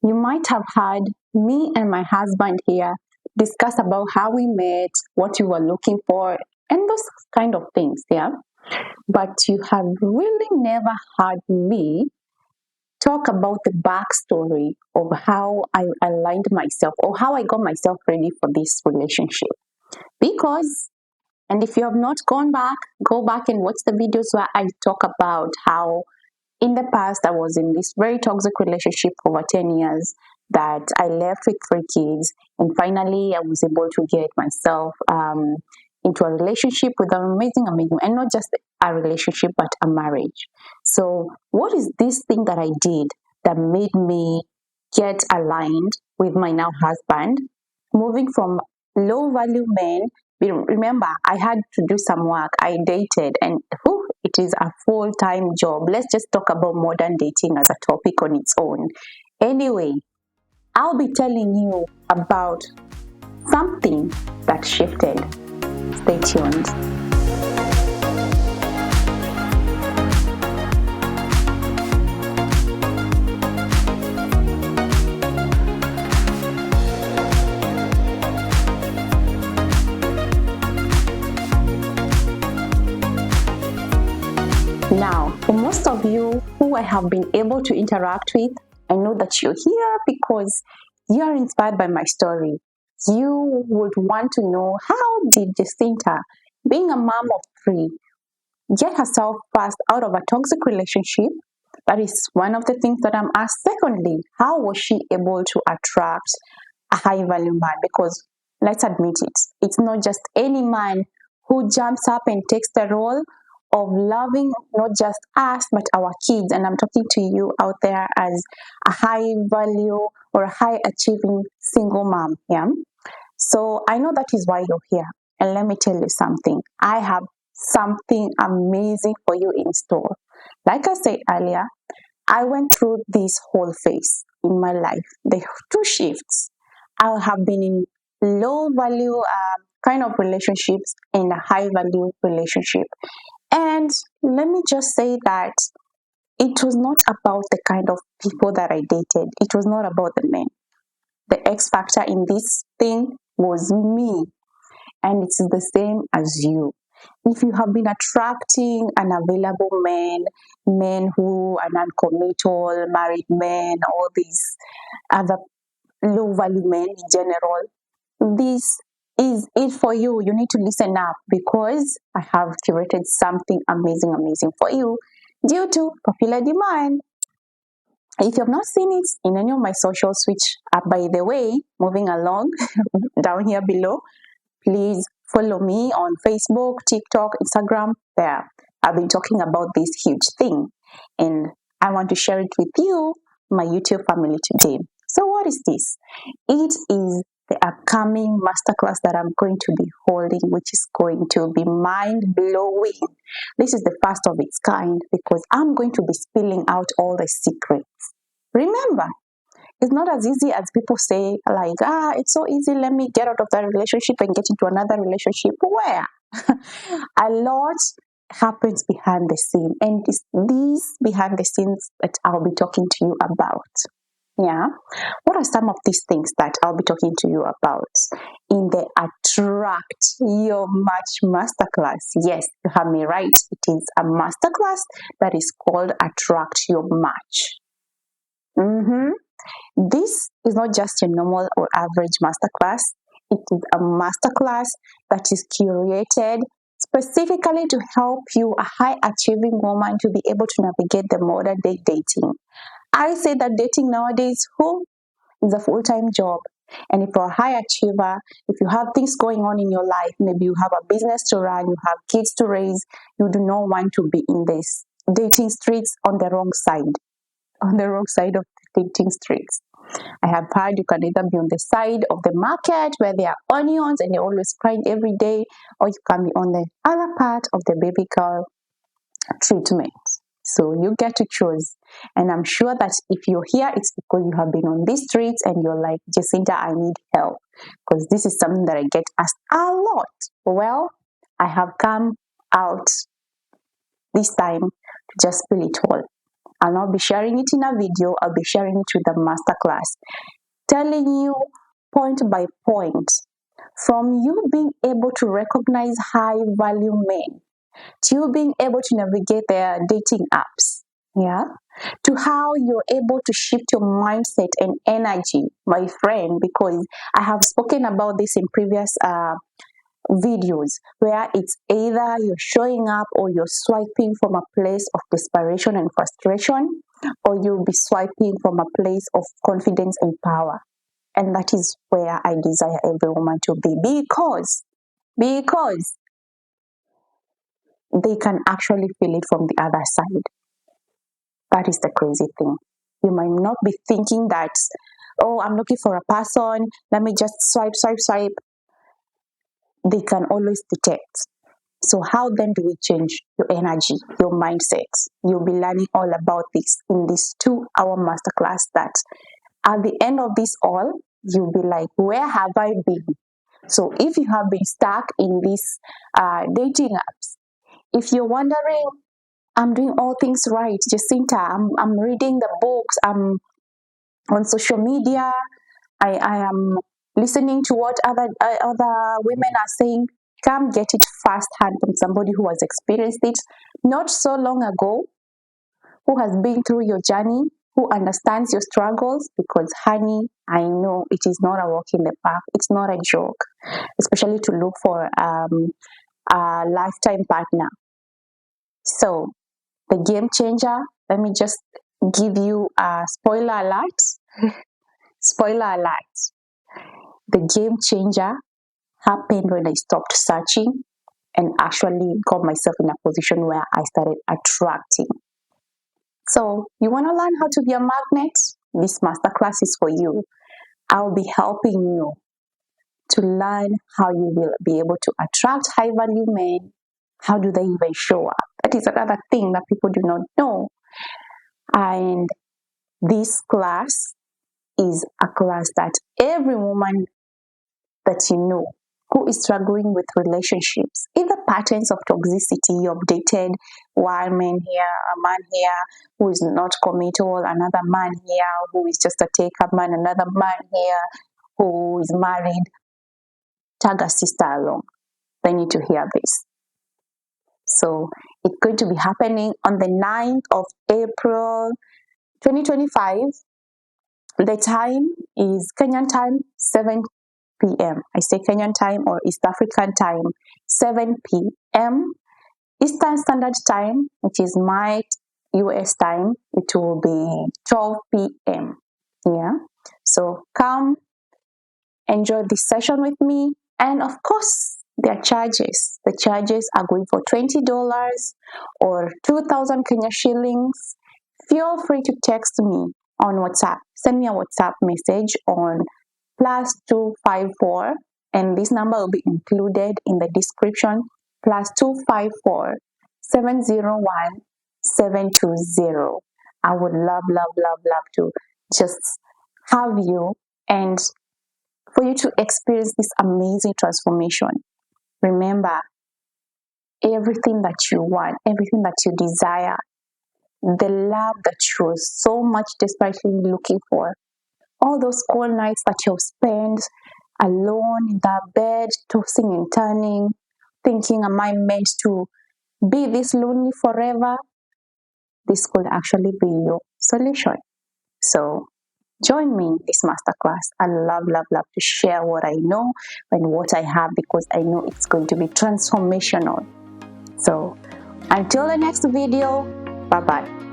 You might have heard me and my husband here discuss about how we met, what we were looking for, and those kind of things, yeah? But you have really never heard me talk about the backstory of how I aligned myself or how I got myself ready for this relationship. Because, and if you have not gone back, go back and watch the videos where I talk about how in the past I was in this very toxic relationship for over 10 years that I left with 3 kids, and finally I was able to get myself into a relationship with an amazing, and not just a relationship but a marriage. So what is this thing that I did that made me get aligned with my now husband, moving from low value men? Remember, I had to do some work. I dated, and it is a full time job. Let's just talk about modern dating as a topic on its own. Anyway, I'll be telling you about something that shifted. Stay tuned. Now, for most of you who I have been able to interact with, I know that you're here because you are inspired by my story. You would want to know, how did Jacinta, being a mom of 3, get herself first out of a toxic relationship? That is one of the things that I'm asked. Secondly, how was she able to attract a high value man? Because let's admit it, it's not just any man who jumps up and takes the role of loving not just us but our kids. And I'm talking to you out there as a high value or a high achieving single mom. Yeah. So I know that is why you're here. And let me tell you something. I have something amazing for you in store. Like I said earlier, I went through this whole phase in my life, the 2 shifts. I have been in low value kind of relationships and a high value relationship. And let me just say that it was not about the kind of people that I dated. It was not about the men. The X factor in this thing was me. And it's the same as you. If you have been attracting unavailable men who are non-committal, married men, all these other low value men in general, this is it for you. You need to listen up because I have curated something amazing for you due to popular demand. If you have not seen it in any of my socials, which are, by the way, moving along down here below, please follow me on Facebook, TikTok, Instagram. There, I've been talking about this huge thing, and I want to share it with you, my YouTube family, today. So, what is this? It is the upcoming masterclass that I'm going to be holding, which is going to be mind blowing. This is the first of its kind because I'm going to be spilling out all the secrets. Remember, it's not as easy as people say, like, it's so easy, let me get out of that relationship and get into another relationship. Where? A lot happens behind the scene, and it's these behind the scenes that I'll be talking to you about. Yeah. What are some of these things that I'll be talking to you about in the Attract Your Match Masterclass? Yes, you have me right. It is a masterclass that is called Attract Your Match. This is not just a normal or average masterclass. It is a masterclass that is curated specifically to help you, a high achieving woman, to be able to navigate the modern day dating. I say that dating nowadays, is a full-time job. And if you're a high achiever, if you have things going on in your life, maybe you have a business to run, you have kids to raise, you do not want to be in this dating streets on the wrong side of the dating streets. I have heard you can either be on the side of the market where there are onions and you're always crying every day, or you can be on the other part of the baby girl treatment. So you get to choose. And I'm sure that if you're here, it's because you have been on these streets and you're like, Jacinta, I need help. Because this is something that I get asked a lot. Well, I have come out this time to just spill it all. I'll not be sharing it in a video, I'll be sharing it with the masterclass, telling you point by point, from you being able to recognize high value men, to you being able to navigate their dating apps, yeah, to how you're able to shift your mindset and energy, my friend, because I have spoken about this in previous videos, where it's either you're showing up or you're swiping from a place of desperation and frustration, or you'll be swiping from a place of confidence and power. And that is where I desire every woman to be, because they can actually feel it from the other side. That is the crazy thing. You might not be thinking that, oh, I'm looking for a person, let me just swipe, swipe, swipe. They can always detect. So how then do we change your energy, your mindset? You'll be learning all about this in this 2-hour masterclass that at the end of this all, you'll be like, where have I been? So if you have been stuck in these dating apps, if you're wondering, I'm doing all things right, Jacinta, I'm reading the books, I'm on social media, I am listening to what other women are saying, come get it firsthand from somebody who has experienced it not so long ago, who has been through your journey, who understands your struggles, because honey, I know it is not a walk in the park. It's not a joke, especially to look for a lifetime partner. So the game changer, let me just give you a spoiler alert. Spoiler alert. The game changer happened when I stopped searching and actually got myself in a position where I started attracting. So you want to learn how to be a magnet? This masterclass is for you. I'll be helping you to learn how you will be able to attract high value men. How do they even show up? That is another thing that people do not know. And this class is a class that every woman that you know who is struggling with relationships, either patterns of toxicity, you've dated one man here, a man here who is not committal, another man here who is just a take-up man, another man here who is married, tag a sister along. They need to hear this. So it's going to be happening on the 9th of April, 2025. The time is Kenyan time, 7 p.m. I say Kenyan time or East African time, 7 p.m. Eastern Standard Time, which is my US time, it will be 12 p.m. Yeah. So come enjoy this session with me. And of course, there are charges. The charges are going for $20 or 2,000 Kenya shillings. Feel free to text me on WhatsApp. Send me a WhatsApp message on +254, and this number will be included in the description, +254 701 720. I would love to just have you and for you to experience this amazing transformation. Remember, everything that you want, everything that you desire, the love that you're so much desperately looking for, all those cold nights that you've spent alone in that bed, tossing and turning, thinking, am I meant to be this lonely forever? This could actually be your solution. So join me in this masterclass. I love to share what I know and what I have, because I know it's going to be transformational. So until the next video, bye-bye.